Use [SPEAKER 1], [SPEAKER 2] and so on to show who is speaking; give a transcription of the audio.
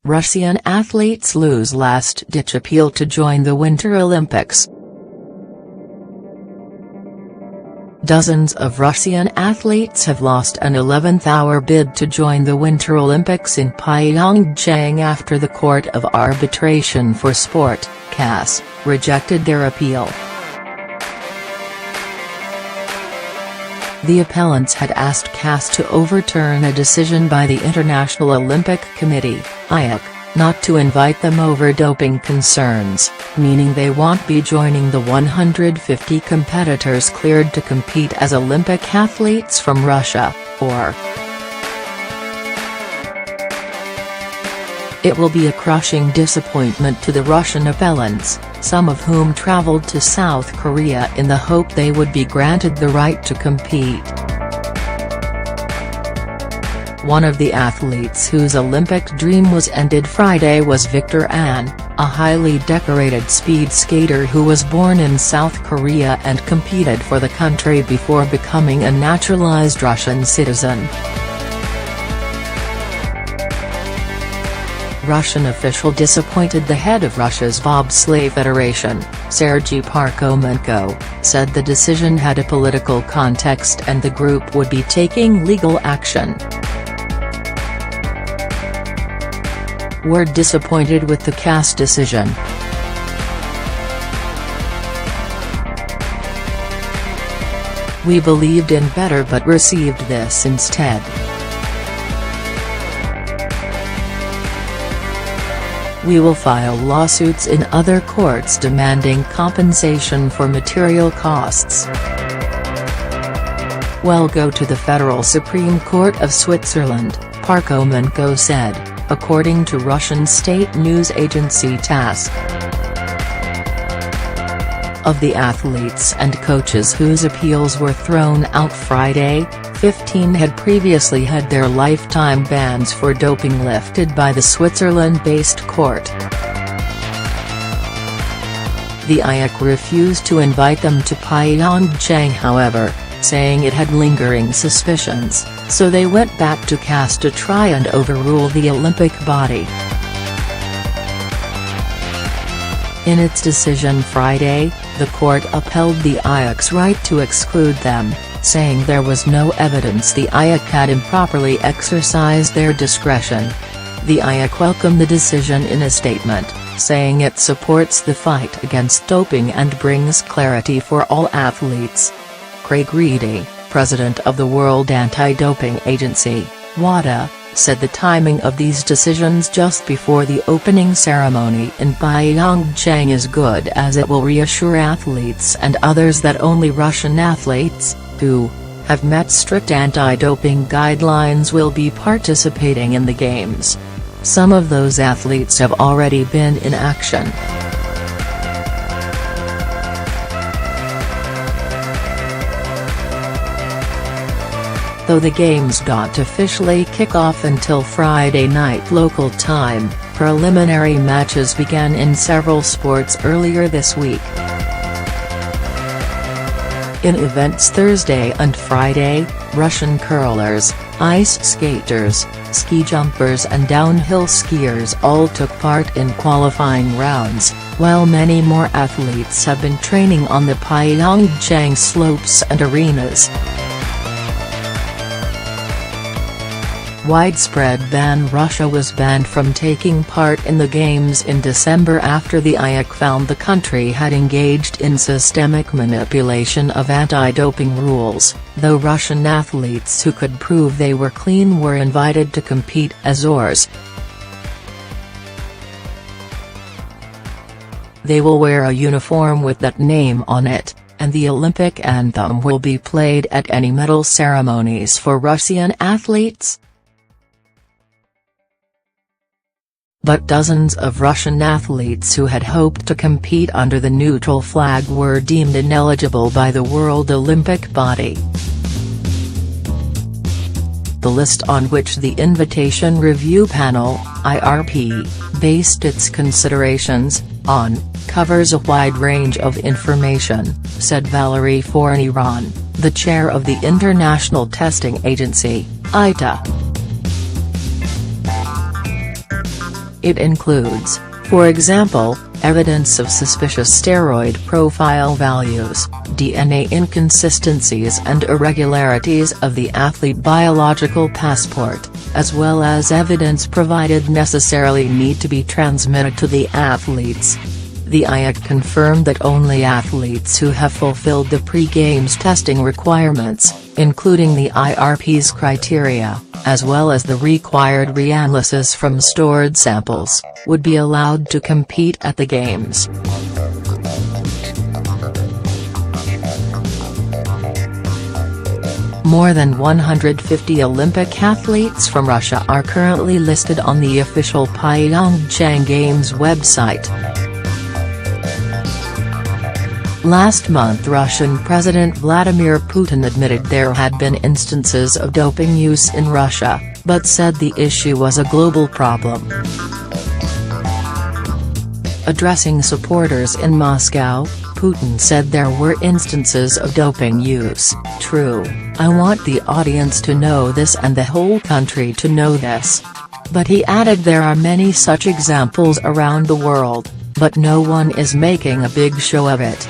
[SPEAKER 1] Russian athletes lose last-ditch appeal to join the Winter Olympics. Dozens of Russian athletes have lost an 11th-hour bid to join the Winter Olympics in Pyeongchang after the Court of Arbitration for Sport, CAS, rejected their appeal. The appellants had asked CAS to overturn a decision by the International Olympic Committee, IOC, not to invite them over doping concerns, meaning they won't be joining the 150 competitors cleared to compete as Olympic athletes from Russia, or it will be a crushing disappointment to the Russian appellants, some of whom traveled to South Korea in the hope they would be granted the right to compete. One of the athletes whose Olympic dream was ended Friday was Victor An, a highly decorated speed skater who was born in South Korea and competed for the country before becoming a naturalized Russian citizen. Russian official disappointed the head of Russia's bobsleigh federation, Sergei Parkhomenko, said the decision had a political context and the group would be taking legal action. "We're disappointed with the CAS decision. We believed in better but received this instead. We will file lawsuits in other courts demanding compensation for material costs. We'll go to the Federal Supreme Court of Switzerland," Parkhomenko said, according to Russian state news agency TASS. Of the athletes and coaches whose appeals were thrown out Friday, 15 had previously had their lifetime bans for doping lifted by the Switzerland-based court. The IOC refused to invite them to Pyeongchang however, saying it had lingering suspicions, so they went back to CAS to try and overrule the Olympic body. In its decision Friday, the court upheld the IOC's right to exclude them, saying there was no evidence the IOC had improperly exercised their discretion. The IOC welcomed the decision in a statement, saying it supports the fight against doping and brings clarity for all athletes. Craig Reedy, president of the World Anti-Doping Agency, WADA, said the timing of these decisions just before the opening ceremony in Pyeongchang is good as it will reassure athletes and others that only Russian athletes, who have met strict anti-doping guidelines will be participating in the Games. Some of those athletes have already been in action. Though the Games don't officially kick off until Friday night local time, preliminary matches began in several sports earlier this week. In events Thursday and Friday, Russian curlers, ice skaters, ski jumpers and downhill skiers all took part in qualifying rounds, while many more athletes have been training on the Pyeongchang slopes and arenas. Widespread ban. Russia was banned from taking part in the Games in December after the IOC found the country had engaged in systemic manipulation of anti-doping rules, though Russian athletes who could prove they were clean were invited to compete as Azores. They will wear a uniform with that name on it, and the Olympic anthem will be played at any medal ceremonies for Russian athletes. But dozens of Russian athletes who had hoped to compete under the neutral flag were deemed ineligible by the World Olympic body. The list on which the Invitation Review Panel, IRP, based its considerations on, covers a wide range of information, said Valery Fourniran, the chair of the International Testing Agency, ITA. It includes, for example, evidence of suspicious steroid profile values, DNA inconsistencies and irregularities of the athlete biological passport, as well as evidence provided necessarily need to be transmitted to the athletes. The IAC confirmed that only athletes who have fulfilled the pre-games testing requirements, including the IRP's criteria, as well as the required reanalysis from stored samples, would be allowed to compete at the Games. More than 150 Olympic athletes from Russia are currently listed on the official Pyeongchang Games website. Last month Russian President Vladimir Putin admitted there had been instances of doping use in Russia, but said the issue was a global problem. Addressing supporters in Moscow, Putin said there were instances of doping use. True, I want the audience to know this and the whole country to know this. But he added there are many such examples around the world, but no one is making a big show of it.